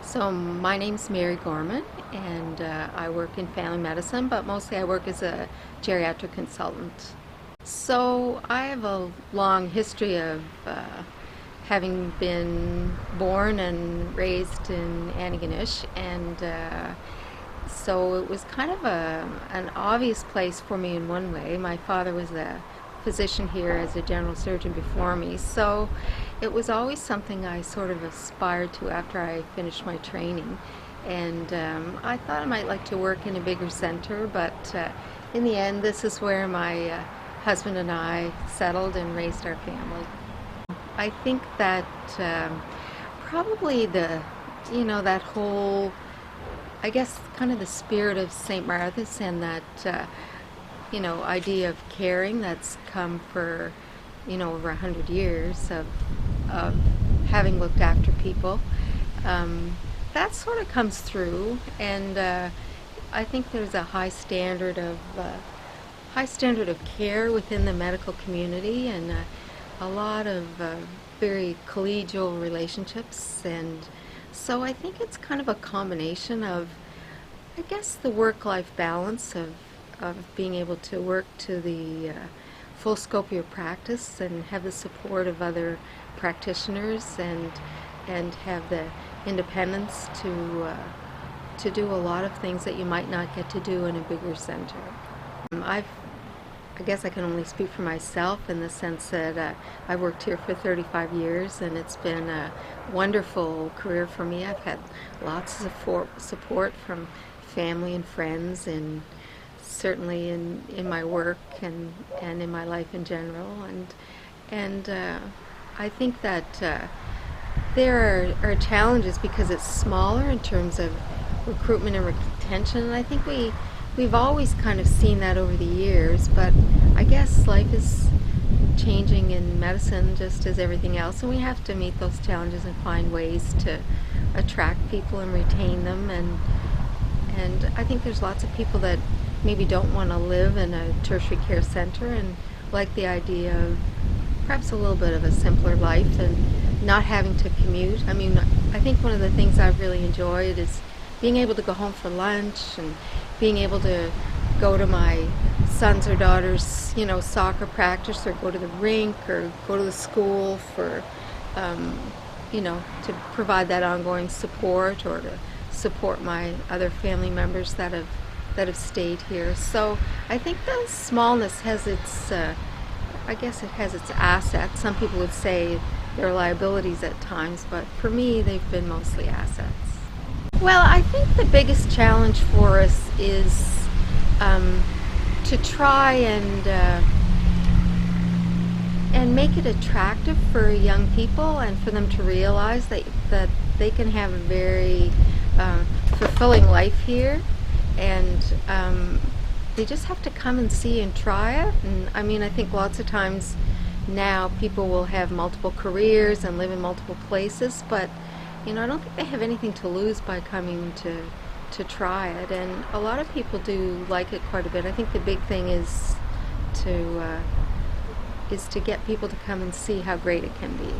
So my name's Mary Gorman, and I work in family medicine, but mostly I work as a geriatric consultant. So I have a long history of having been born and raised in Antigonish, and so it was kind of an obvious place for me in one way. My father was a physician here as a general surgeon before me, so it was always something I sort of aspired to after I finished my training. And I thought I might like to work in a bigger center, but in the end, this is where my husband and I settled and raised our family. I think that probably that whole, I guess, kind of the spirit of St. Martha's and that, idea of caring that's come for, over 100 years of having looked after people. That sort of comes through, and I think there's a high standard of care within the medical community, and a lot of very collegial relationships, and so I think it's kind of a combination of, I guess, the work-life balance of being able to work to the full scope of your practice and have the support of other practitioners, and have the independence to do a lot of things that you might not get to do in a bigger center. I guess I can only speak for myself in the sense that I worked here for 35 years, and it's been a wonderful career for me. I've had lots of support from family and friends, and certainly in my work and in my life in general. And I think that there are challenges because it's smaller in terms of recruitment and retention, and I think we've always kind of seen that over the years, but I guess life is changing in medicine just as everything else, and we have to meet those challenges and find ways to attract people and retain them, and I think there's lots of people that maybe don't want to live in a tertiary care center and like the idea of perhaps a little bit of a simpler life and not having to commute. I mean, I think one of the things I've really enjoyed is being able to go home for lunch and being able to go to my son's or daughter's, soccer practice, or go to the rink, or go to the school for, to provide that ongoing support, or to support my other family members that have stayed here. So I think the smallness has its, I guess it has its assets. Some people would say there are liabilities at times, but for me, they've been mostly assets. Well, I think the biggest challenge for us is to try and make it attractive for young people, and for them to realize that they can have a very fulfilling life here, and they just have to come and see and try it. And I mean, I think lots of times now people will have multiple careers and live in multiple places, but I don't think they have anything to lose by coming to try it, and a lot of people do like it quite a bit. I think the big thing is to get people to come and see how great it can be.